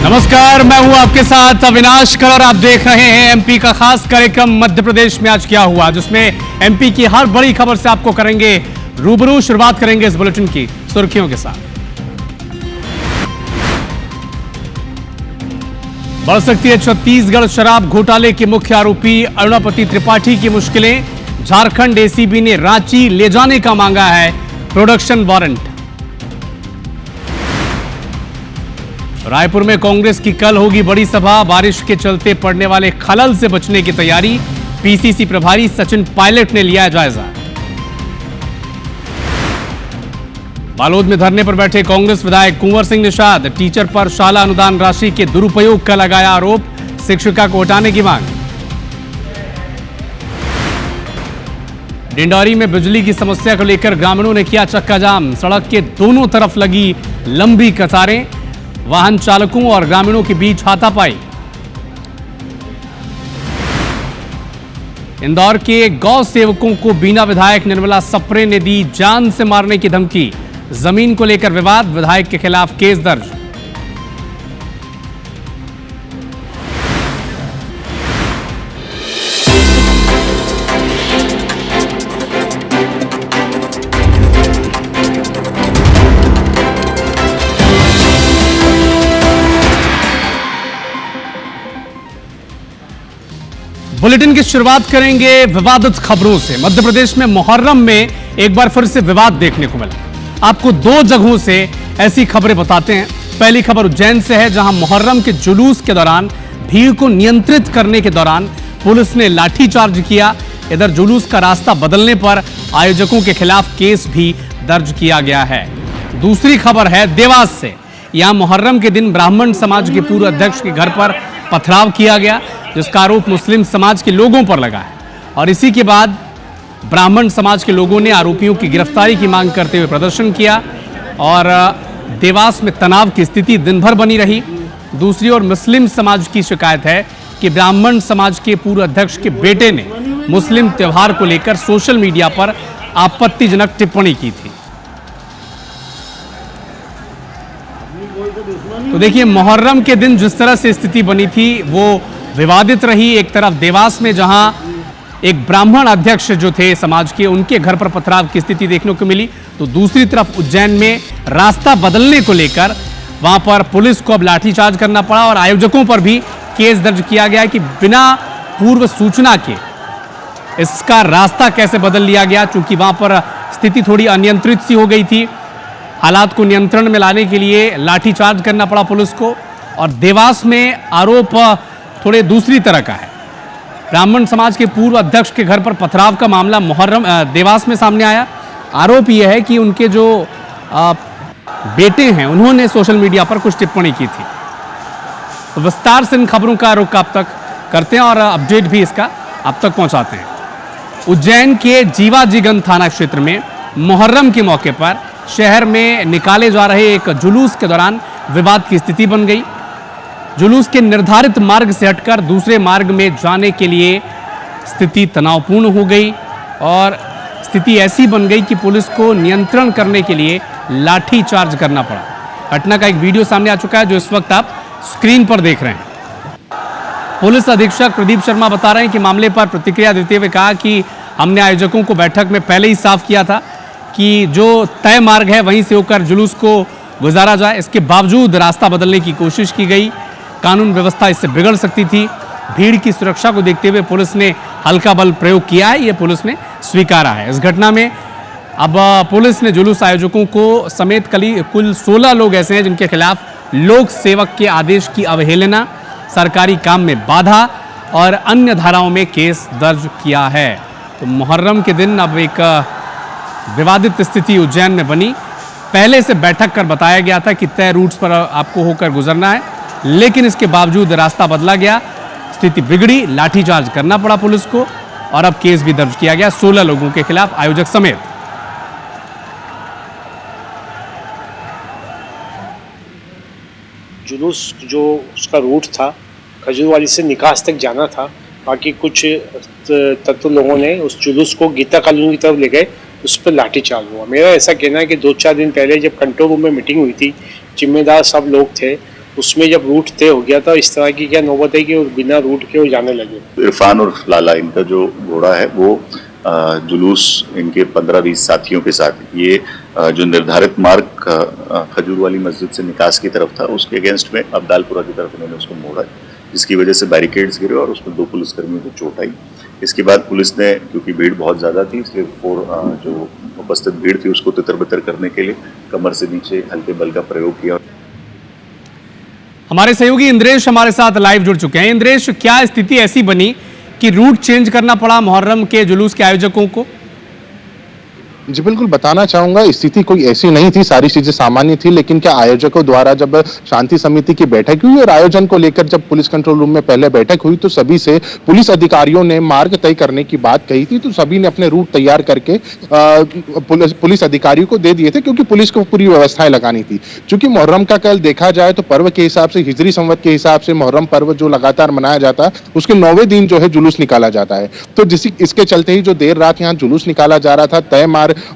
नमस्कार, मैं हूं आपके साथ अविनाश कर और आप देख रहे हैं एमपी का खास कार्यक्रम मध्य प्रदेश में आज क्या हुआ, जिसमें एमपी की हर बड़ी खबर से आपको करेंगे रूबरू। शुरुआत करेंगे इस बुलेटिन की सुर्खियों के साथ। बढ़ सकती है छत्तीसगढ़ शराब घोटाले के मुख्य आरोपी अरुणापति त्रिपाठी की मुश्किलें। झारखंड एसीबी ने रांची ले जाने का मांगा है प्रोडक्शन वारंट। रायपुर में कांग्रेस की कल होगी बड़ी सभा। बारिश के चलते पड़ने वाले खलल से बचने की तैयारी। पीसीसी प्रभारी सचिन पायलट ने लिया जायजा। बालोद में धरने पर बैठे कांग्रेस विधायक कुंवर सिंह निषाद। टीचर पर शाला अनुदान राशि के दुरुपयोग का लगाया आरोप। शिक्षिका को हटाने की मांग। डिंडौरी में बिजली की समस्या को लेकर ग्रामीणों ने किया चक्का जाम। सड़क के दोनों तरफ लगी लंबी कतारें। वाहन चालकों और ग्रामीणों के बीच हाथापाई। इंदौर के गौ सेवकों को बीना विधायक निर्मला सप्रे ने दी जान से मारने की धमकी। जमीन को लेकर विवाद, विधायक के खिलाफ केस दर्ज। बुलेटिन की शुरुआत करेंगे विवादित खबरों से। मध्य प्रदेश में मुहर्रम में एक बार फिर से विवाद देखने को मिला। आपको दो जगहों से ऐसी खबरें बताते हैं। पहली खबर उज्जैन से है, जहां मुहर्रम के जुलूस के दौरान भीड़ को नियंत्रित करने के दौरान पुलिस ने लाठीचार्ज किया। इधर जुलूस का रास्ता बदलने पर आयोजकों के खिलाफ केस भी दर्ज किया गया है। दूसरी खबर है देवास से। यहां मुहर्रम के दिन ब्राह्मण समाज के पूर्व अध्यक्ष के घर पर पथराव किया गया, जिसका आरोप मुस्लिम समाज के लोगों पर लगा है। और इसी के बाद ब्राह्मण समाज के लोगों ने आरोपियों की गिरफ्तारी की मांग करते हुए प्रदर्शन किया और देवास में तनाव की स्थिति दिन भर बनी रही। दूसरी ओर मुस्लिम समाज की शिकायत है कि ब्राह्मण समाज के पूर्व अध्यक्ष के बेटे ने मुस्लिम त्योहार को लेकर सोशल मीडिया पर आपत्तिजनक टिप्पणी की थी। तो देखिए, मुहर्रम के दिन जिस तरह से स्थिति बनी थी वो विवादित रही। एक तरफ देवास में जहां एक ब्राह्मण अध्यक्ष जो थे समाज के, उनके घर पर पथराव की स्थिति देखने को मिली, तो दूसरी तरफ उज्जैन में रास्ता बदलने को लेकर वहां पर पुलिस को अब लाठीचार्ज करना पड़ा और आयोजकों पर भी केस दर्ज किया गया कि बिना पूर्व सूचना के इसका रास्ता कैसे बदल लिया गया। चूंकि वहां पर स्थिति थोड़ी अनियंत्रित सी हो गई थी, हालात को नियंत्रण में लाने के लिए लाठीचार्ज करना पड़ा पुलिस को। और देवास में आरोप थोड़े दूसरी तरह का है। ब्राह्मण समाज के पूर्व अध्यक्ष के घर पर पथराव का मामला मुहर्रम देवास में सामने आया। आरोप यह है कि उनके जो बेटे हैं उन्होंने सोशल मीडिया पर कुछ टिप्पणी की थी। तो विस्तार से इन खबरों का रुख आप तक करते हैं और अपडेट भी इसका आप तक पहुंचाते हैं। उज्जैन के जीवाजीगंज थाना क्षेत्र में मुहर्रम के मौके पर शहर में निकाले जा रहे एक जुलूस के दौरान विवाद की स्थिति बन गई। जुलूस के निर्धारित मार्ग से हटकर दूसरे मार्ग में जाने के लिए स्थिति तनावपूर्ण हो गई और स्थिति ऐसी बन गई कि पुलिस को नियंत्रण करने के लिए लाठीचार्ज करना पड़ा। घटना का एक वीडियो सामने आ चुका है, जो इस वक्त आप स्क्रीन पर देख रहे हैं। पुलिस अधीक्षक प्रदीप शर्मा बता रहे हैं कि मामले पर प्रतिक्रिया देते हुए कहा कि हमने आयोजकों को बैठक में पहले ही साफ किया था कि जो तय मार्ग है वहीं से होकर जुलूस को गुजारा जाए। इसके बावजूद रास्ता बदलने की कोशिश की गई। कानून व्यवस्था इससे बिगड़ सकती थी। भीड़ की सुरक्षा को देखते हुए पुलिस ने हल्का बल प्रयोग किया है, ये पुलिस ने स्वीकारा है। इस घटना में अब पुलिस ने जुलूस आयोजकों को समेत कुल 16 लोग ऐसे हैं जिनके खिलाफ लोक सेवक के आदेश की अवहेलना, सरकारी काम में बाधा और अन्य धाराओं में केस दर्ज किया है। तो मुहर्रम के दिन अब एक विवादित स्थिति उज्जैन में बनी। पहले से बैठक कर बताया गया था कि तय रूट्स पर आपको होकर गुजरना है, लेकिन इसके बावजूद रास्ता बदला गया, स्थिति बिगड़ी, लाठीचार्ज करना पड़ा पुलिस को और अब केस भी दर्ज किया गया 16 लोगों के खिलाफ, आयोजक समेत। जुलूस जो उसका रूट था, खजूरवाली से निकास तक जाना था। बाकी कुछ तत्व लोगों ने उस जुलूस को गीता कॉलोनी की तरफ ले गए, उस पर लाठीचार्ज हुआ। मेरा ऐसा कहना है कि 2-4 दिन पहले जब कंट्रोल रूम में मीटिंग हुई थी, जिम्मेदार सब लोग थे उसमें जब रूट तय हो गया था, इस तरह की क्या नौबत है कि वो बिना रूट के वो जाने लगे। इरफान और लाला इनका जो घोड़ा है वो जुलूस इनके 15-20 साथियों के साथ ये जो निर्धारित मार्ग खजूर वाली मस्जिद से निकास की तरफ था उसके अगेंस्ट में अब्दालपुरा की तरफ इन्होंने उसको मोड़ा, जिसकी वजह से बैरिकेड्स गिरे और उसमें 2 पुलिसकर्मियों को चोट आई। इसके बाद पुलिस ने, क्योंकि भीड़ बहुत ज़्यादा थी, इसलिए जो उपस्थित भीड़ थी उसको तितर-बितर करने के लिए कमर से नीचे हल्के बल का प्रयोग किया। हमारे सहयोगी इंद्रेश हमारे साथ लाइव जुड़ चुके हैं। इंद्रेश, क्या स्थिति ऐसी बनी कि रूट चेंज करना पड़ा मुहर्रम के जुलूस के आयोजकों को? जी बिल्कुल, बताना चाहूंगा स्थिति कोई ऐसी नहीं थी, सारी चीजें सामान्य थी, लेकिन क्या आयोजकों द्वारा जब शांति समिति की बैठक हुई और आयोजन को लेकर जब पुलिस कंट्रोल रूम में पहले बैठक हुई तो सभी से पुलिस अधिकारियों ने मार्ग तय करने की बात कही थी, तो सभी ने अपने रूट तैयार करके पुलिस अधिकारियों को दे दिए थे, क्योंकि पुलिस को पूरी व्यवस्थाएं लगानी थी। चूंकि मुहर्रम का कल देखा जाए तो पर्व के हिसाब से, हिजरी संवत के हिसाब से मुहर्रम पर्व जो लगातार मनाया जाता है उसके 9वें दिन जो है जुलूस निकाला जाता है। तो इसके चलते ही जो देर रात यहाँ जुलूस निकाला जा रहा था, तय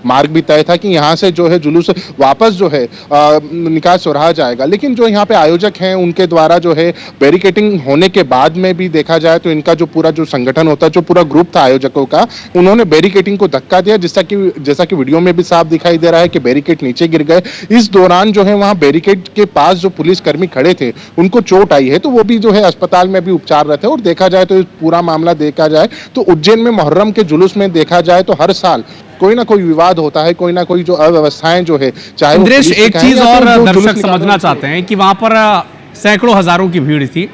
मार्ग भी तय था कि यहाँ से जो है जुलूस वापस जो है निकास चौराहा जाएगा, लेकिन जो यहाँ पे आयोजक हैं उनके द्वारा जो है बैरिकेटिंग होने के बाद में भी देखा जाए तो इनका जो पूरा जो संगठन होता है, जो पूरा ग्रुप था आयोजकों का, उन्होंने बैरिकेटिंग को धक्का दिया, जैसा कि वीडियो में भी साफ दिखाई दे रहा है कि बैरिकेड नीचे गिर गए। इस दौरान जो है वहां बैरिकेड के पास जो पुलिसकर्मी खड़े थे उनको चोट आई है, तो वो भी जो है अस्पताल में भी उपचाररत है। और देखा जाए तो पूरा मामला देखा जाए तो उज्जैन में मुहर्रम के जुलूस में देखा जाए तो हर साल कोई ना कोई विवाद होता है, कोई ना कोई जो अव्यवस्थाएं जो है, चाहे इंद्रेश, एक चीज और दर्शक समझना चाहते हैं कि वहां पर सैकड़ों हजारों की भीड़ थी,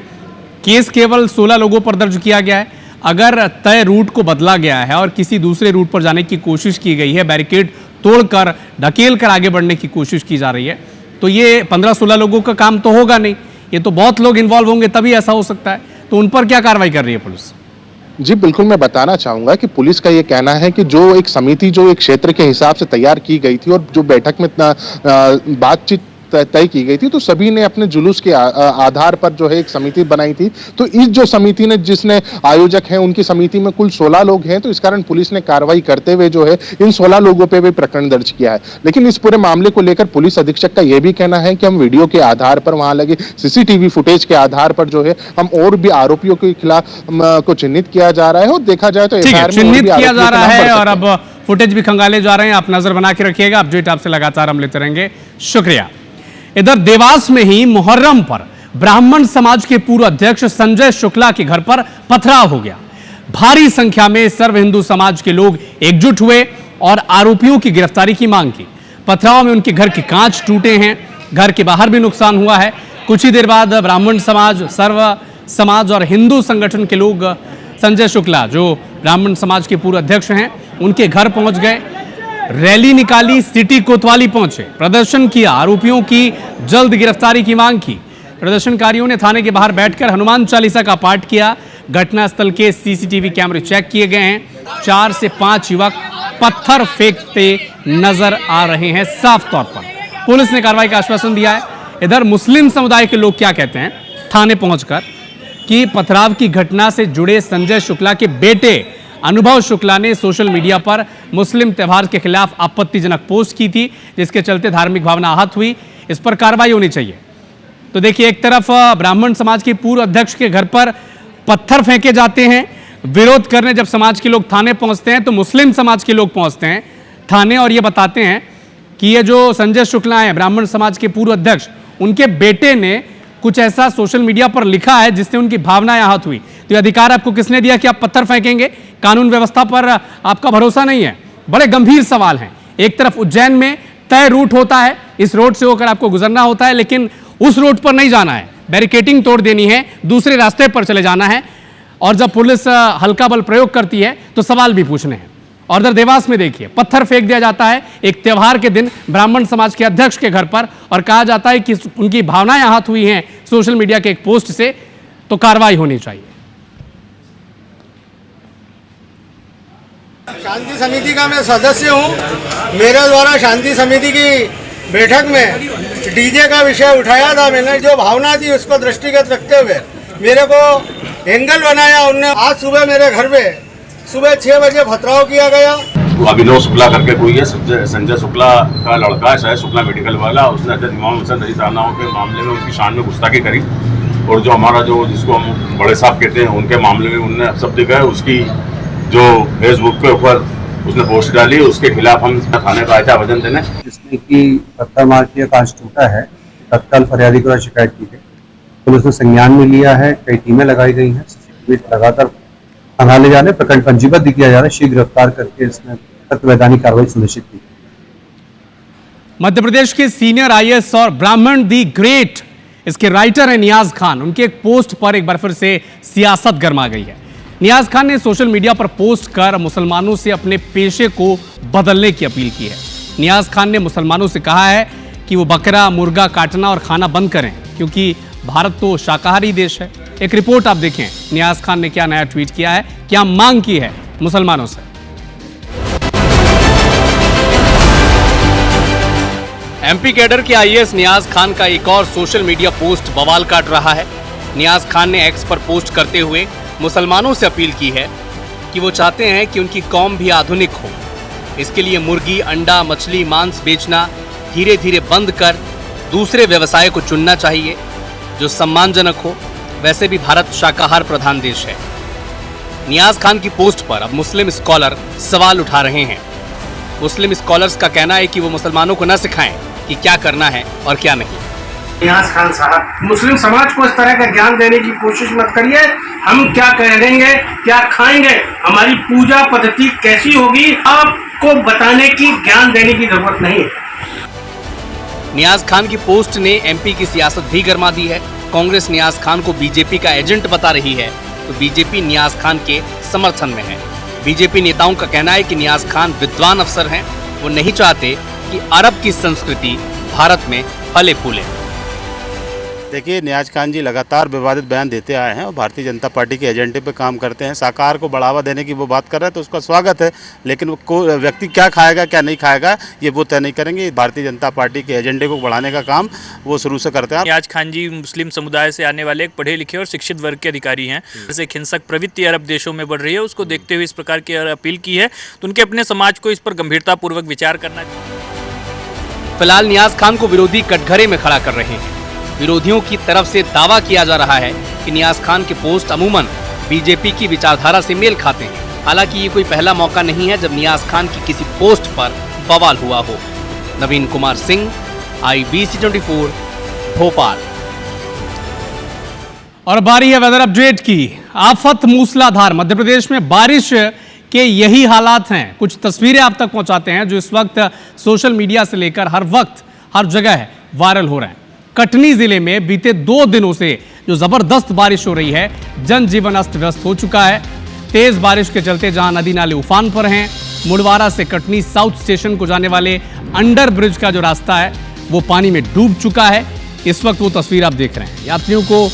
केस केवल 16 लोगों पर दर्ज किया गया है। अगर तय रूट को बदला गया है और किसी दूसरे रूट पर जाने की कोशिश की गई है, बैरिकेड तोड़कर ढकेल कर आगे बढ़ने की कोशिश की जा रही है, तो ये 15-16 लोगों का काम तो होगा नहीं, ये तो बहुत लोग इन्वॉल्व होंगे तभी ऐसा हो सकता है। तो उन पर क्या कार्रवाई कर रही है पुलिस? जी बिल्कुल, मैं बताना चाहूंगा कि पुलिस का ये कहना है कि जो एक समिति जो एक क्षेत्र के हिसाब से तैयार की गई थी और जो बैठक में बातचीत तय की गई थी, तो सभी ने अपने जुलूस के आधार पर जो है एक समिति बनाई थी। तो इस जो समिति ने, जिसने आयोजक हैं उनकी समिति में कुल 16 लोग हैं, तो इस कारण पुलिस ने कार्रवाई करते हुए जो है इन 16 लोगों पे भी प्रकरण दर्ज किया है। लेकिन इस पूरे मामले को लेकर पुलिस अधीक्षक का यह भी कहना है कि हम वीडियो के आधार पर, वहां लगे सीसीटीवी फुटेज के आधार पर जो है हम और भी आरोपियों के खिलाफ को चिन्हित किया जा रहा है और देखा जाए तो चिन्हित किया जा रहा है और अब फुटेज भी खंगाले जा रहे हैं। आप नजर बना के रखिएगा, अपडेट आपसे लगातार हम लेते रहेंगे। शुक्रिया। इधर देवास में ही मुहर्रम पर ब्राह्मण समाज के पूर्व अध्यक्ष संजय शुक्ला के घर पर पथराव हो गया। भारी संख्या में सर्व हिंदू समाज के लोग एकजुट हुए और आरोपियों की गिरफ्तारी की मांग की। पथराव में उनके घर के कांच टूटे हैं, घर के बाहर भी नुकसान हुआ है। कुछ ही देर बाद ब्राह्मण समाज, सर्व समाज और हिंदू संगठन के लोग संजय शुक्ला, जो ब्राह्मण समाज के पूर्व अध्यक्ष हैं, उनके घर पहुंच गए, रैली निकाली, सिटी कोतवाली पहुंचे, प्रदर्शन किया, आरोपियों की जल्द गिरफ्तारी की मांग की। प्रदर्शनकारियों ने थाने के बाहर बैठकर हनुमान चालीसा का पाठ किया। घटनास्थल के सीसीटीवी कैमरे चेक किए गए हैं। 4 से 5 युवक पत्थर फेंकते नजर आ रहे हैं साफ तौर पर। पुलिस ने कार्रवाई का आश्वासन दिया है। इधर मुस्लिम समुदाय के लोग क्या कहते हैं थाने पहुंचकर कि पथराव की घटना से जुड़े संजय शुक्ला के बेटे अनुभव शुक्ला ने सोशल मीडिया पर मुस्लिम त्योहार के खिलाफ आपत्तिजनक पोस्ट की थी, जिसके चलते धार्मिक भावना आहत हुई। इस पर कार्रवाई होनी चाहिए। तो देखिए, एक तरफ ब्राह्मण समाज के पूर्व अध्यक्ष के घर पर पत्थर फेंके जाते हैं, विरोध करने जब समाज के लोग थाने पहुंचते हैं तो मुस्लिम समाज के लोग पहुंचते हैं थाने और ये बताते हैं कि ये जो संजय शुक्ला हैं ब्राह्मण समाज के पूर्व अध्यक्ष, उनके बेटे ने कुछ ऐसा सोशल मीडिया पर लिखा है जिससे उनकी भावनाएं आहत हुई। तो ये अधिकार आपको किसने दिया कि आप पत्थर फेंकेंगे? कानून व्यवस्था पर आपका भरोसा नहीं है? बड़े गंभीर सवाल हैं। एक तरफ उज्जैन में तय रूट होता है, इस रोड से होकर आपको गुजरना होता है, लेकिन उस रोड पर नहीं जाना है, बैरिकेटिंग तोड़ देनी है, दूसरे रास्ते पर चले जाना है। और जब पुलिस हल्का बल प्रयोग करती है तो सवाल भी पूछने हैं। और इधर देवास में देखिए, पत्थर फेंक दिया जाता है एक त्योहार के दिन ब्राह्मण समाज के अध्यक्ष के घर पर और कहा जाता है कि उनकी भावनाएं आहत हुई हैं सोशल मीडिया के एक पोस्ट से, तो कार्रवाई होनी चाहिए। शांति समिति का मैं सदस्य हूँ। मेरे द्वारा शांति समिति की बैठक में डीजे का विषय उठाया था। मैंने जो भावना थी उसको दृष्टिगत रखते हुए मेरे को एंगल बनाया उनने। आज सुबह मेरे घर पे सुबह 6 बजे पथराव किया गया। अभिनव शुक्ला करके कोई है, संजय शुक्ला का लड़का है शायद, शुक्ला मेडिकल वाला, उसने अजय इमाम हुसैन रजी थानाओं के मामले में उनकी शान में गुस्ताखी करी। और जो हमारा जो जिसको हम बड़े साहब कहते हैं उनके मामले में उनने सब जगह उसकी जो फेसबुक के ऊपर उसने पोस्ट डाली, उसके खिलाफ हम थाने का आया आवेदन देने। जिसमें कि पत्थर मार के कांच टूटा है, तत्काल फरियादी को शिकायत की गई, पुलिस ने संज्ञान में लिया है, कई टीमें लगाई गई हैं, लगातार संभाले जा रहे, प्रकरण पंजीबद्ध किया जा रहा है, शीघ्र गिरफ्तार करके इसमें सख्त वैधानिक कार्रवाई सुनिश्चित की। मध्य प्रदेश के सीनियर आईएएस और ब्राह्मण दी ग्रेट इसके राइटर हैं नियाज खान। उनके एक पोस्ट पर एक बार फिर से सियासत गर्मा गई है। नियाज खान ने सोशल मीडिया पर पोस्ट कर मुसलमानों से अपने पेशे को बदलने की अपील की है। नियाज खान ने मुसलमानों से कहा है कि वो बकरा मुर्गा काटना और खाना बंद करें, क्योंकि भारत तो शाकाहारी देश है। एक रिपोर्ट आप देखें, नियाज खान ने क्या नया ट्वीट किया है, क्या मांग की है मुसलमानों से। एमपी कैडर के आईएएस नियाज खान का एक और सोशल मीडिया पोस्ट बवाल काट रहा है। नियाज खान ने एक्स पर पोस्ट करते हुए मुसलमानों से अपील की है कि वो चाहते हैं कि उनकी कौम भी आधुनिक हो। इसके लिए मुर्गी, अंडा, मछली, मांस बेचना धीरे धीरे बंद कर दूसरे व्यवसाय को चुनना चाहिए जो सम्मानजनक हो। वैसे भी भारत शाकाहार प्रधान देश है। नियाज खान की पोस्ट पर अब मुस्लिम स्कॉलर सवाल उठा रहे हैं। मुस्लिम स्कॉलर्स का कहना है कि वो मुसलमानों को न सिखाएं कि क्या करना है और क्या नहीं। नियाज खान साहब, मुस्लिम समाज को इस तरह का ज्ञान देने की कोशिश मत करिए। हम क्या करेंगे, क्या खाएंगे, हमारी पूजा पद्धति कैसी होगी, आपको बताने की, ज्ञान देने की जरूरत नहीं है। नियाज खान की पोस्ट ने एमपी की सियासत भी गर्मा दी है। कांग्रेस नियाज खान को बीजेपी का एजेंट बता रही है, तो बीजेपी नियाज खान के समर्थन में है। बीजेपी नेताओं का कहना है कि नियाज खान विद्वान अफसर हैं, वो नहीं चाहते कि अरब की संस्कृति भारत में फले फूले। देखिए, नियाज खान जी लगातार विवादित बयान देते आए हैं और भारतीय जनता पार्टी के एजेंडे पे काम करते हैं। शाकाहार को बढ़ावा देने की वो बात कर रहे हैं तो उसका स्वागत है, लेकिन वो व्यक्ति क्या खाएगा क्या नहीं खाएगा ये वो तय नहीं करेंगे। भारतीय जनता पार्टी के एजेंडे को बढ़ाने का काम वो शुरू से करते हैं। नियाज खान जी मुस्लिम समुदाय से आने वाले एक पढ़े लिखे और शिक्षित वर्ग के अधिकारी हैं। जैसे हिंसक प्रवृत्ति अरब देशों में बढ़ रही है, उसको देखते हुए इस प्रकार की अपील की है, तो उनके अपने समाज को इस पर गंभीरतापूर्वक विचार करना चाहिए। फिलहाल नियाज खान को विरोधी कटघरे में खड़ा कर रहे हैं। विरोधियों की तरफ से दावा किया जा रहा है कि नियाज खान के पोस्ट अमूमन बीजेपी की विचारधारा से मेल खाते हैं। हालांकि ये कोई पहला मौका नहीं है जब नियाज खान की किसी पोस्ट पर बवाल हुआ हो। नवीन कुमार सिंह, IBC24, भोपाल। और बारी है वेदर अपडेट की। आफत मूसलाधार, मध्य प्रदेश में बारिश के यही हालात हैं। कुछ तस्वीरें आप तक पहुंचाते हैं जो इस वक्त सोशल मीडिया से लेकर हर वक्त हर जगह वायरल हो रहे हैं। कटनी जिले में बीते 2 दिनों से जो जबरदस्त बारिश हो रही है, जनजीवन अस्त व्यस्त हो चुका है। तेज बारिश के चलते जहां नदी नाले उफान पर हैं, मुड़वारा से कटनी साउथ स्टेशन को जाने वाले अंडर ब्रिज का जो रास्ता है वो पानी में डूब चुका है। इस वक्त वो तस्वीर आप देख रहे हैं। यात्रियों को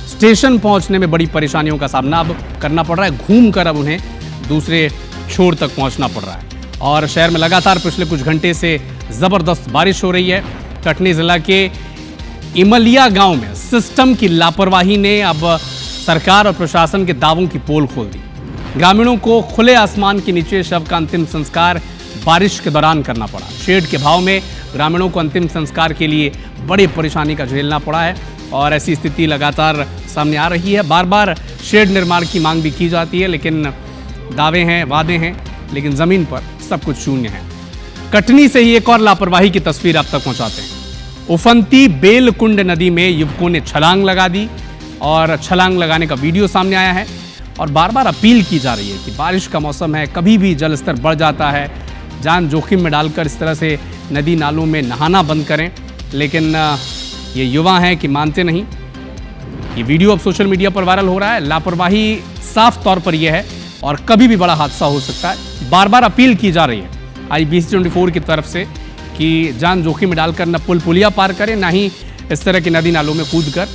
स्टेशन पहुंचने में बड़ी परेशानियों का सामना अब करना पड़ रहा है। घूम कर अब उन्हें दूसरे छोर तक पहुंचना पड़ रहा है। और शहर में लगातार पिछले कुछ घंटे से जबरदस्त बारिश हो रही है। कटनी जिला के इमलिया गांव में सिस्टम की लापरवाही ने अब सरकार और प्रशासन के दावों की पोल खोल दी। ग्रामीणों को खुले आसमान के नीचे शव का अंतिम संस्कार बारिश के दौरान करना पड़ा। शेड के भाव में ग्रामीणों को अंतिम संस्कार के लिए बड़ी परेशानी का झेलना पड़ा है और ऐसी स्थिति लगातार सामने आ रही है। बार बार शेड निर्माण की मांग भी की जाती है, लेकिन दावे हैं, वादे हैं, लेकिन ज़मीन पर सब कुछ शून्य है। कटनी से ही एक और लापरवाही की तस्वीर आप तक पहुंचाते हैं। उफनती बेलकुंड नदी में युवकों ने छलांग लगा दी और छलांग लगाने का वीडियो सामने आया है और बार बार अपील की जा रही है कि बारिश का मौसम है, कभी भी जल स्तर बढ़ जाता है, जान जोखिम में डालकर इस तरह से नदी नालों में नहाना बंद करें। लेकिन ये युवा हैं कि मानते नहीं। ये वीडियो अब सोशल मीडिया पर वायरल हो रहा है। लापरवाही साफ तौर पर यह है और कभी भी बड़ा हादसा हो सकता है। बार बार अपील की जा रही है IBC24 की तरफ से कि जान जोखिम में डालकर न पुल पुलिया पार करें, ना ही इस तरह की नदी नालों में कूदकर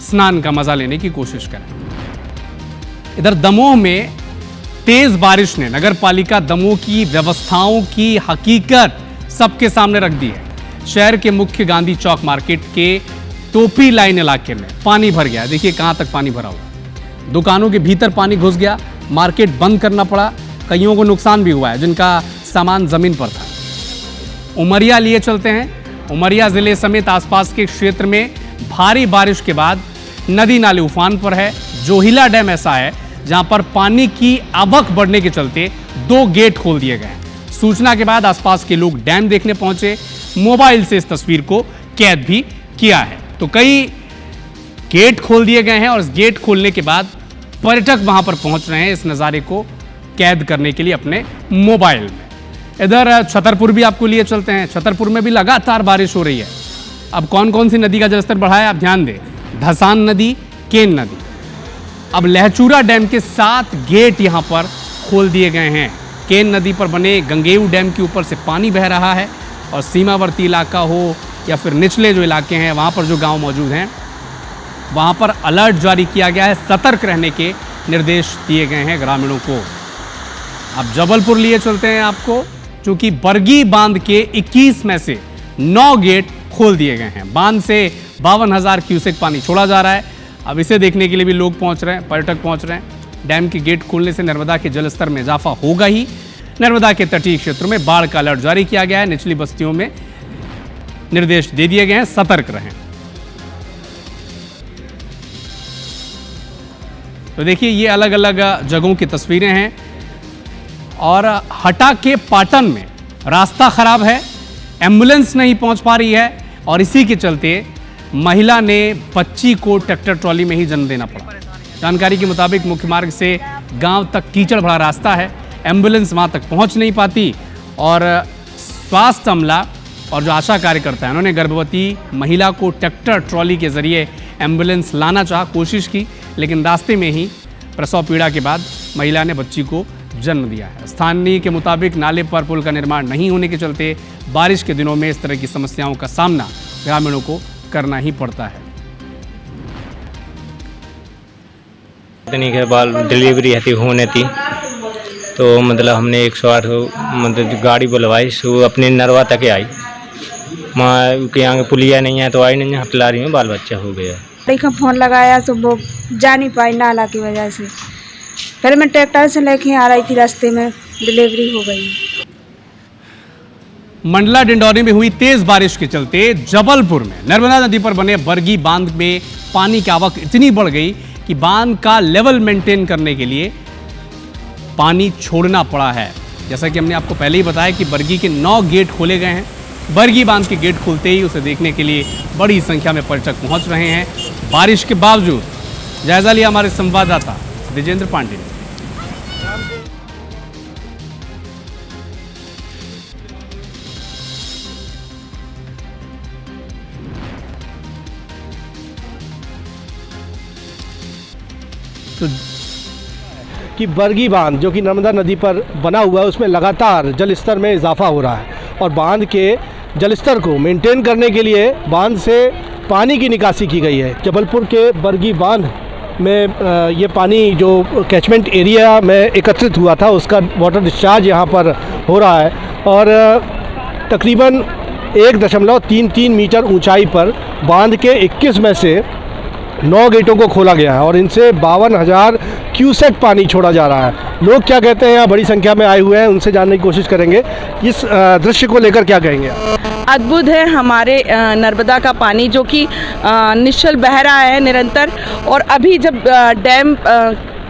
स्नान का मजा लेने की कोशिश करें। इधर दमोह में तेज बारिश ने नगर पालिका दमोह की व्यवस्थाओं की हकीकत सबके सामने रख दी है। शहर के मुख्य गांधी चौक मार्केट के टोपी लाइन इलाके में पानी भर गया। देखिए कहां तक पानी भरा हुआ। दुकानों के भीतर पानी घुस गया, मार्केट बंद करना पड़ा। कईयों को नुकसान भी हुआ है, जिनका सामान जमीन पर था। उमरिया लिए चलते हैं। उमरिया जिले समेत आसपास के क्षेत्र में भारी बारिश के बाद नदी नाले उफान पर है। जोहिला डैम ऐसा है जहां पर पानी की आवक बढ़ने के चलते 2 गेट खोल दिए गए। सूचना के बाद आसपास के लोग डैम देखने पहुंचे, मोबाइल से इस तस्वीर को कैद भी किया है। तो कई गेट खोल दिए गए हैं और इस गेट खोलने के बाद पर्यटक वहां पर पहुंच रहे हैं इस नज़ारे को कैद करने के लिए अपने मोबाइल में। इधर छतरपुर भी आपको लिए चलते हैं। छतरपुर में भी लगातार बारिश हो रही है। अब कौन कौन सी नदी का जलस्तर बढ़ा है आप ध्यान दें। धसान नदी, केन नदी। अब लहचूरा डैम के 7 गेट यहां पर खोल दिए गए हैं। केन नदी पर बने गंगेऊ डैम के ऊपर से पानी बह रहा है और सीमावर्ती इलाका हो या फिर निचले जो इलाके हैं वहां पर जो गांव मौजूद हैं वहां पर अलर्ट जारी किया गया है। सतर्क रहने के निर्देश दिए गए हैं ग्रामीणों को। अब जबलपुर लिए चलते हैं आपको, क्योंकि बरगी बांध के 21 में से 9 गेट खोल दिए गए हैं। बांध से 52,000 क्यूसेक पानी छोड़ा जा रहा है। अब इसे देखने के लिए भी लोग पहुंच रहे हैं, पर्यटक पहुंच रहे हैं। डैम के गेट खोलने से नर्मदा के जलस्तर में इजाफा होगा ही। नर्मदा के तटीय क्षेत्रों में बाढ़ का अलर्ट जारी किया गया है। निचली बस्तियों में निर्देश दे दिए गए हैं, सतर्क रहें। तो देखिए ये अलग अलग जगहों की तस्वीरें हैं। और हटा के पाटन में रास्ता खराब है, एम्बुलेंस नहीं पहुंच पा रही है और इसी के चलते महिला ने बच्ची को ट्रैक्टर ट्रॉली में ही जन्म देना पड़ा। जानकारी के मुताबिक मुख्य मार्ग से गांव तक कीचड़ भरा रास्ता है, एम्बुलेंस वहां तक पहुंच नहीं पाती और स्वास्थ्य अमला और जो आशा कार्यकर्ता है उन्होंने गर्भवती महिला को ट्रैक्टर ट्रॉली के जरिए एम्बुलेंस लाना चाहा, कोशिश की, लेकिन रास्ते में ही प्रसव पीड़ा के बाद महिला ने बच्ची को जन्म दिया है। स्थानीय के मुताबिक नाले पर पुल का निर्माण नहीं होने के चलते बारिश के दिनों में इस तरह की समस्याओं का सामना ग्रामीणों को करना ही पड़ता है। इतनी के बाद डिलीवरी होने थी तो मतलब हमने 108 मतलब गाड़ी बुलवाई, सो अपने नरवा तक आई। माँ के यहाँ पुलिया नहीं है तो आई नहीं, हटलारी में बाल बच्चा हो गया। का फोन लगाया तो वो जा नहीं पाई नाला की वजह से। पहले मैं ट्रैक्टर से लेके आ रही थी, रास्ते में डिलीवरी हो गई। मंडला डिंडौरी में हुई तेज बारिश के चलते जबलपुर में नर्मदा नदी पर बने बरगी बांध में पानी की आवक इतनी बढ़ गई कि बांध का लेवल मेंटेन करने के लिए पानी छोड़ना पड़ा है। जैसा कि हमने आपको पहले ही बताया कि बरगी के 9 गेट खोले गए हैं। बरगी बांध के गेट खुलते ही उसे देखने के लिए बड़ी संख्या में पर्यटक पहुंच रहे हैं। बारिश के बावजूद जायजा लिया हमारे संवाददाता विजेंद्र पांडे ने। तो कि बरगी बांध जो कि नर्मदा नदी पर बना हुआ है उसमें लगातार जल स्तर में इजाफा हो रहा है और बांध के जल स्तर को मेंटेन करने के लिए बांध से पानी की निकासी की गई है। जबलपुर के बरगी बांध में ये पानी जो कैचमेंट एरिया में एकत्रित हुआ था उसका वाटर डिस्चार्ज यहाँ पर हो रहा है और तकरीबन 1.33 मीटर ऊंचाई पर बांध के 21 में से 9 गेटों को खोला गया है और इनसे 52,000 क्यूसेक पानी छोड़ा जा रहा है। लोग क्या कहते हैं, यहाँ बड़ी संख्या में आए हुए हैं, उनसे जानने की कोशिश करेंगे। इस दृश्य को लेकर क्या कहेंगे? अद्भुत है हमारे नर्मदा का पानी जो कि निश्चल बह रहा है निरंतर। और अभी जब डैम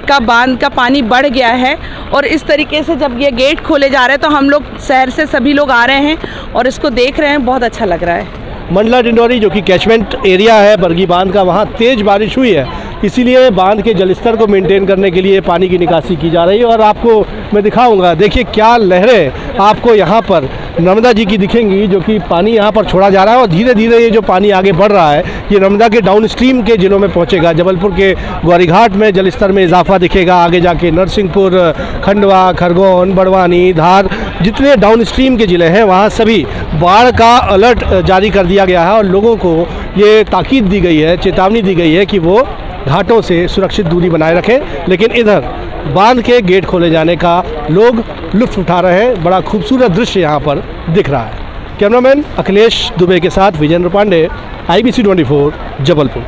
का बांध का पानी बढ़ गया है और इस तरीके से जब ये गेट खोले जा रहे हैं तो हम लोग शहर से सभी लोग आ रहे हैं और इसको देख रहे हैं, बहुत अच्छा लग रहा है। मंडला डिंडौरी जो कि कैचमेंट एरिया है बरगी बांध का, वहाँ तेज़ बारिश हुई है, इसीलिए बांध के जलस्तर को मेंटेन करने के लिए पानी की निकासी की जा रही है। और आपको मैं दिखाऊंगा, देखिए क्या लहरें आपको यहाँ पर नर्मदा जी की दिखेंगी जो कि पानी यहाँ पर छोड़ा जा रहा है और धीरे धीरे ये जो पानी आगे बढ़ रहा है ये नर्मदा के डाउन स्ट्रीम के ज़िलों में पहुँचेगा। जबलपुर के ग्वारीघाट में जलस्तर में इजाफा दिखेगा, आगे जाके नरसिंहपुर, खंडवा, खरगोन, बड़वानी, धार, जितने डाउन स्ट्रीम के ज़िले हैं वहाँ सभी बाढ़ का अलर्ट जारी कर दिया गया है और लोगों को ये ताकीद दी गई है, चेतावनी दी गई है कि वो घाटों से सुरक्षित दूरी बनाए रखें। लेकिन इधर बांध के गेट खोले जाने का लोग लुत्फ उठा रहे हैं। बड़ा खूबसूरत दृश्य यहाँ पर दिख रहा है। कैमरामैन अखिलेश दुबे के साथ विजेंद्र पांडे, IBC 24 जबलपुर।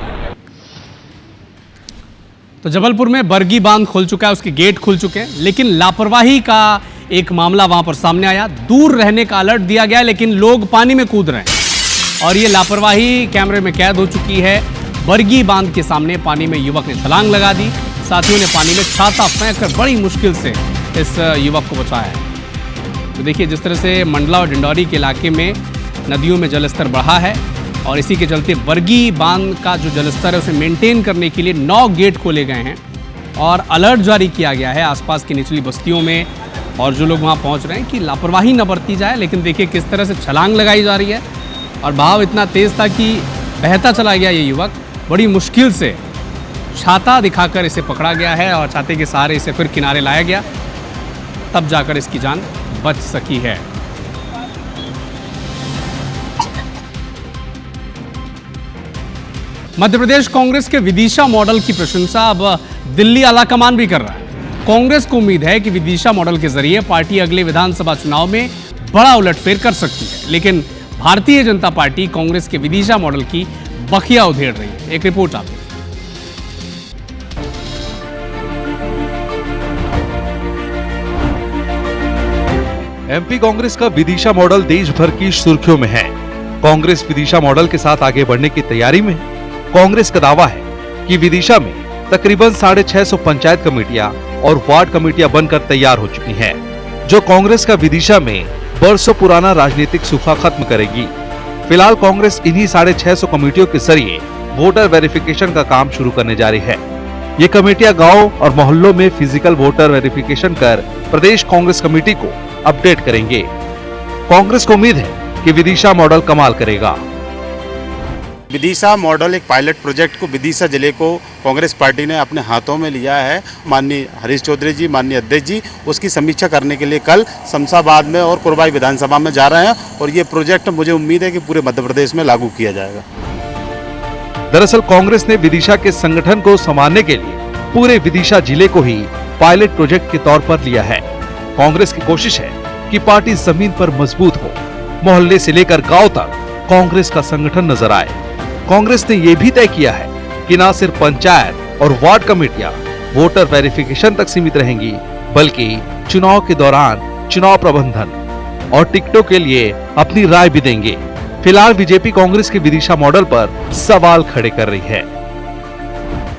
तो जबलपुर में बरगी बांध खुल चुका है, उसके गेट खुल चुके हैं, लेकिन लापरवाही का एक मामला वहां पर सामने आया। दूर रहने का अलर्ट दिया गया, लेकिन लोग पानी में कूद रहे हैं और ये लापरवाही कैमरे में कैद हो चुकी है। बरगी बांध के सामने पानी में युवक ने छलांग लगा दी। साथियों ने पानी में छाता फेंककर बड़ी मुश्किल से इस युवक को बचाया है। तो देखिए जिस तरह से मंडला और डिंडौरी के इलाके में नदियों में जलस्तर बढ़ा है और इसी के चलते बरगी बांध का जो जलस्तर है उसे मेंटेन करने के लिए 9 गेट खोले गए हैं और अलर्ट जारी किया गया है आसपास की निचली बस्तियों में और जो लोग वहां पहुंच रहे हैं कि लापरवाही न बरती जाए। लेकिन देखिए किस तरह से छलांग लगाई जा रही है और बहाव इतना तेज था कि बहता चला गया ये युवक। बड़ी मुश्किल से छाता दिखाकर इसे पकड़ा गया है और छाते के सहारे इसे फिर किनारे लाया गया, तब जाकर इसकी जान बच सकी है। मध्य प्रदेश कांग्रेस के विदिशा मॉडल की प्रशंसा अब दिल्ली आलाकमान भी कर रहा है। कांग्रेस को उम्मीद है कि विदिशा मॉडल के जरिए पार्टी अगले विधानसभा चुनाव में बड़ा उलटफेर कर सकती है, लेकिन भारतीय जनता पार्टी कांग्रेस के विदिशा मॉडल की बखिया उधेड़ रही है। एक रिपोर्ट आप एमपी कांग्रेस का विदिशा मॉडल देश भर की सुर्खियों में है। कांग्रेस विदिशा मॉडल के साथ आगे बढ़ने की तैयारी में है। कांग्रेस का दावा है कि विदिशा में तकरीबन 650 पंचायत कमेटियां और वार्ड कमेटियां बनकर तैयार हो चुकी हैं, जो कांग्रेस का विदिशा में बरसों पुराना राजनीतिक सूखा खत्म करेगी। फिलहाल कांग्रेस इन्हीं 650 कमेटियों के जरिए वोटर वेरिफिकेशन का काम शुरू करने जा रही है। ये कमेटियां गांव और मोहल्लों में फिजिकल वोटर वेरिफिकेशन कर प्रदेश कांग्रेस कमेटी को अपडेट करेंगे। कांग्रेस को उम्मीद है कि विदिशा मॉडल कमाल करेगा। विदिशा मॉडल एक पायलट प्रोजेक्ट को विदिशा जिले को कांग्रेस पार्टी ने अपने हाथों में लिया है। माननीय हरीश चौधरी जी, माननीय अध्यक्ष जी उसकी समीक्षा करने के लिए कल शमशाबाद में और कुरबाई विधानसभा में जा रहे हैं और ये प्रोजेक्ट मुझे उम्मीद है कि पूरे मध्य प्रदेश में लागू किया जाएगा। दरअसल कांग्रेस ने विदिशा के संगठन को संभालने के लिए पूरे विदिशा जिले को ही पायलट प्रोजेक्ट के तौर पर लिया है। कांग्रेस की कोशिश है कि पार्टी जमीन पर मजबूत हो, मोहल्ले से लेकर गांव तक कांग्रेस का संगठन नजर आए। कांग्रेस ने यह भी तय किया है कि न सिर्फ पंचायत और वार्ड कमेटियां वोटर वेरिफिकेशन तक सीमित रहेंगी, बल्कि चुनाव के दौरान चुनाव प्रबंधन और टिकटों के लिए अपनी राय भी देंगे। फिलहाल बीजेपी कांग्रेस के विदिशा मॉडल पर सवाल खड़े कर रही है।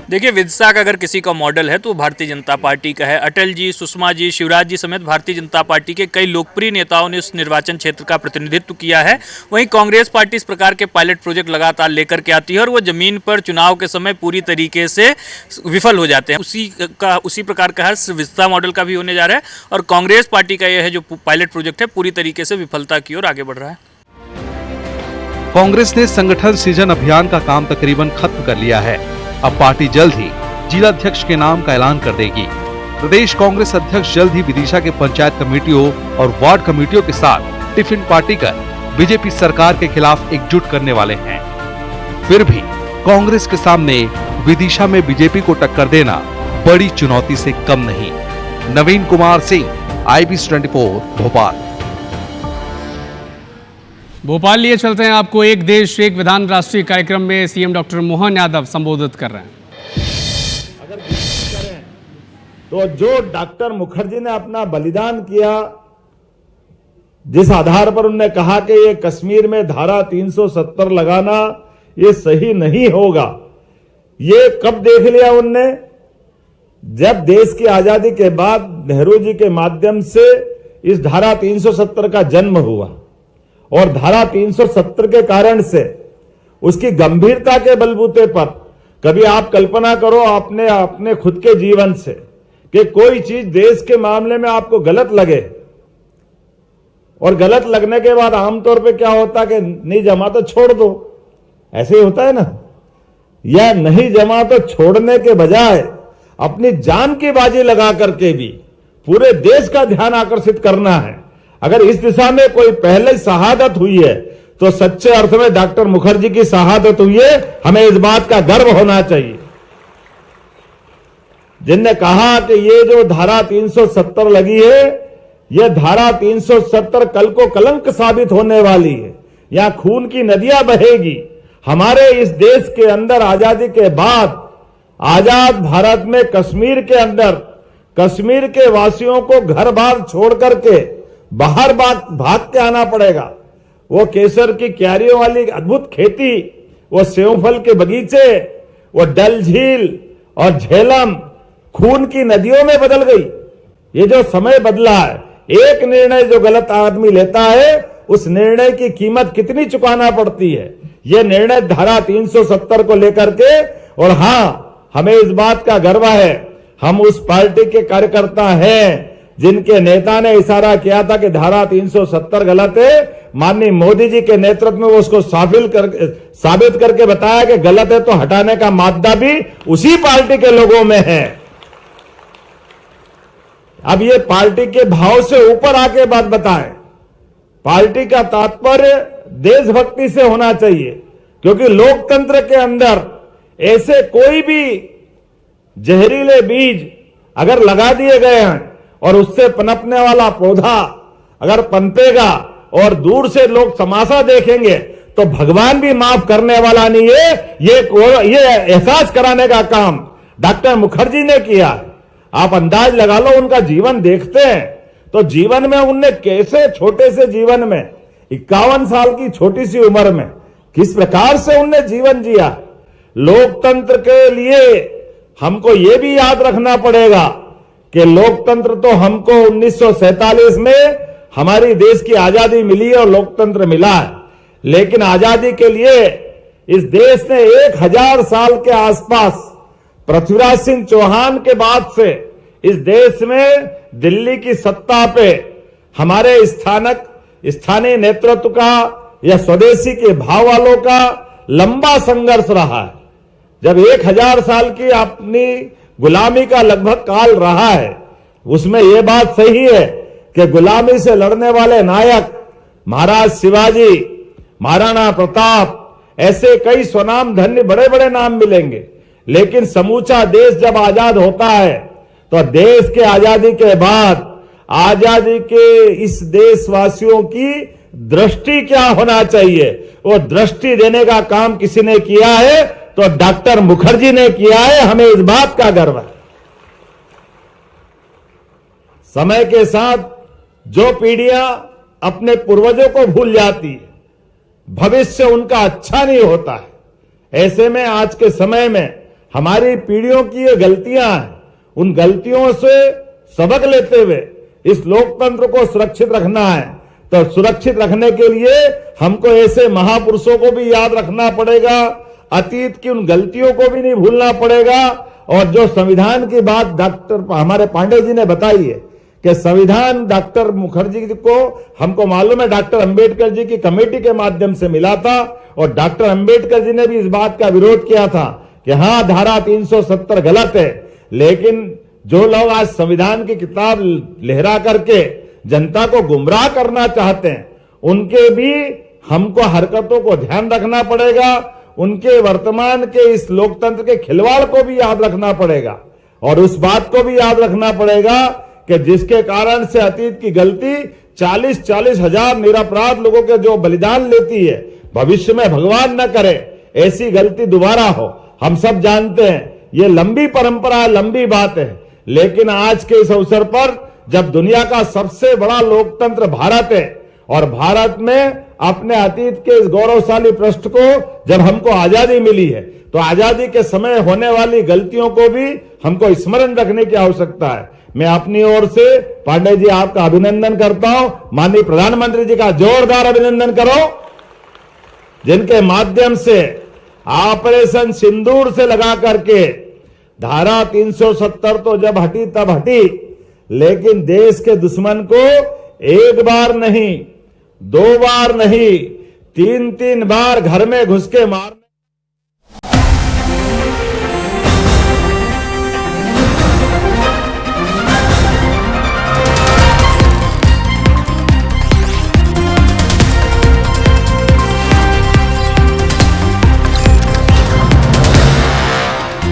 देखिए विदिशा का अगर किसी का मॉडल है तो वो भारतीय जनता पार्टी का है। अटल जी, सुषमा जी, शिवराज जी समेत भारतीय जनता पार्टी के कई लोकप्रिय नेताओं ने उस निर्वाचन क्षेत्र का प्रतिनिधित्व किया है। वहीं कांग्रेस पार्टी इस प्रकार के पायलट प्रोजेक्ट लगातार लेकर के आती है और वो जमीन पर चुनाव के समय पूरी तरीके से विफल हो जाते हैं। उसी प्रकार का विदिशा मॉडल का भी होने जा रहा है और कांग्रेस पार्टी का यह है जो पायलट प्रोजेक्ट है पूरी तरीके से विफलता की ओर आगे बढ़ रहा है। कांग्रेस ने संगठन सृजन अभियान का काम तकरीबन खत्म कर लिया है। अब पार्टी जल्द ही जिलाध्यक्ष के नाम का ऐलान कर देगी। प्रदेश कांग्रेस अध्यक्ष जल्द ही विदिशा के पंचायत कमेटियों और वार्ड कमेटियों के साथ टिफिन पार्टी कर बीजेपी सरकार के खिलाफ एकजुट करने वाले हैं। फिर भी कांग्रेस के सामने विदिशा में बीजेपी को टक्कर देना बड़ी चुनौती से कम नहीं। नवीन कुमार सिंह, IBC 24 भोपाल। भोपाल लिए चलते हैं आपको। एक देश एक विधान राष्ट्रीय कार्यक्रम में सीएम डॉक्टर मोहन यादव संबोधित कर रहे हैं। अगर करें तो जो डॉक्टर मुखर्जी ने अपना बलिदान किया, जिस आधार पर उन्होंने कहा कि ये कश्मीर में धारा 370 लगाना ये सही नहीं होगा, ये कब देख लिया उनने? जब देश की आजादी के बाद नेहरू जी के माध्यम से इस धारा 370 का जन्म हुआ और धारा 370 के कारण से उसकी गंभीरता के बलबूते पर कभी आप कल्पना करो अपने खुद के जीवन से कि कोई चीज देश के मामले में आपको गलत लगे और गलत लगने के बाद आमतौर पे क्या होता कि नहीं जमा तो छोड़ दो, ऐसे ही होता है ना। या नहीं जमा तो छोड़ने के बजाय अपनी जान की बाजी लगा करके भी पूरे देश का ध्यान आकर्षित करना है। अगर इस दिशा में कोई पहले शहादत हुई है तो सच्चे अर्थ में डॉक्टर मुखर्जी की शहादत हुई है। हमें इस बात का गर्व होना चाहिए। जिनने कहा कि ये जो धारा 370 लगी है, ये धारा 370 कल को कलंक साबित होने वाली है। यहां खून की नदियां बहेगी। हमारे इस देश के अंदर आजादी के बाद आजाद भारत में कश्मीर के अंदर कश्मीर के वासियों को घर बार छोड़ करके बाहर भाग के आना पड़ेगा। वो केसर की क्यारियों वाली अद्भुत खेती, वो सेवफल के बगीचे, वो डल झील और झेलम खून की नदियों में बदल गई। ये जो समय बदला है, एक निर्णय जो गलत आदमी लेता है उस निर्णय की कीमत कितनी चुकाना पड़ती है। ये निर्णय धारा 370 को लेकर के, और हाँ, हमें इस बात का गर्व है, हम उस पार्टी के कार्यकर्ता हैं जिनके नेता ने इशारा किया था कि धारा 370 गलत है। माननीय मोदी जी के नेतृत्व में वो उसको साबित करके बताया कि गलत है, तो हटाने का मादा भी उसी पार्टी के लोगों में है। अब ये पार्टी के भाव से ऊपर आके बात बताएं। पार्टी का तात्पर्य देशभक्ति से होना चाहिए, क्योंकि लोकतंत्र के अंदर ऐसे कोई भी जहरीले बीज अगर लगा दिए गए हैं और उससे पनपने वाला पौधा अगर पनपेगा और दूर से लोग तमाशा देखेंगे तो भगवान भी माफ करने वाला नहीं है। ये एहसास कराने का काम डॉक्टर मुखर्जी ने किया। आप अंदाज लगा लो, उनका जीवन देखते हैं तो जीवन में उनने कैसे छोटे से जीवन में 51 साल की छोटी सी उम्र में किस प्रकार से उनने जीवन जिया। लोकतंत्र के लिए हमको ये भी याद रखना पड़ेगा कि लोकतंत्र तो हमको 1947 में हमारी देश की आजादी मिली है और लोकतंत्र मिला है, लेकिन आजादी के लिए इस देश ने 1000 साल के आसपास पृथ्वीराज सिंह चौहान के बाद से इस देश में दिल्ली की सत्ता पे हमारे स्थानीय नेतृत्व का या स्वदेशी के भाव वालों का लंबा संघर्ष रहा है। जब 1000 साल की अपनी गुलामी का लगभग काल रहा है, उसमें यह बात सही है कि गुलामी से लड़ने वाले नायक महाराज शिवाजी, महाराणा प्रताप, ऐसे कई स्वनाम धन्य बड़े बड़े नाम मिलेंगे, लेकिन समूचा देश जब आजाद होता है तो देश के आजादी के बाद आजादी के इस देशवासियों की दृष्टि क्या होना चाहिए, वो दृष्टि देने का काम किसी ने किया है तो डॉक्टर मुखर्जी ने किया है। हमें इस बात का गर्व है। समय के साथ जो पीढ़ियां अपने पूर्वजों को भूल जाती है, भविष्य उनका अच्छा नहीं होता है। ऐसे में आज के समय में हमारी पीढ़ियों की ये गलतियां हैं, उन गलतियों से सबक लेते हुए इस लोकतंत्र को सुरक्षित रखना है। तो सुरक्षित रखने के लिए हमको ऐसे महापुरुषों को भी याद रखना पड़ेगा, अतीत की उन गलतियों को भी नहीं भूलना पड़ेगा। और जो संविधान की बात डॉक्टर हमारे पांडे जी ने बताई है कि संविधान डॉक्टर मुखर्जी को हमको मालूम है डॉक्टर अंबेडकर जी की कमेटी के माध्यम से मिला था, और डॉक्टर अंबेडकर जी ने भी इस बात का विरोध किया था कि हाँ, धारा 370 गलत है। लेकिन जो लोग आज संविधान की किताब लहरा करके जनता को गुमराह करना चाहते हैं, उनके भी हमको हरकतों को ध्यान रखना पड़ेगा, उनके वर्तमान के इस लोकतंत्र के खिलवाड़ को भी याद रखना पड़ेगा, और उस बात को भी याद रखना पड़ेगा कि जिसके कारण से अतीत की गलती 40-40 हजार निरपराध लोगों के जो बलिदान लेती है, भविष्य में भगवान न करे ऐसी गलती दोबारा हो। हम सब जानते हैं ये लंबी परंपरा, लंबी बात है, लेकिन आज के इस अवसर पर जब दुनिया का सबसे बड़ा लोकतंत्र भारत है और भारत में अपने अतीत के इस गौरवशाली पृष्ठ को जब हमको आजादी मिली है, तो आजादी के समय होने वाली गलतियों को भी हमको स्मरण रखने की आवश्यकता है। मैं अपनी ओर से पांडे जी आपका अभिनंदन करता हूं, माननीय प्रधानमंत्री जी का जोरदार अभिनंदन करो, जिनके माध्यम से ऑपरेशन सिंदूर से लगा करके धारा 370 तो जब हटी तब हटी, लेकिन देश के दुश्मन को एक बार नहीं, 2 बार नहीं, 3-3 बार घर में घुस के मार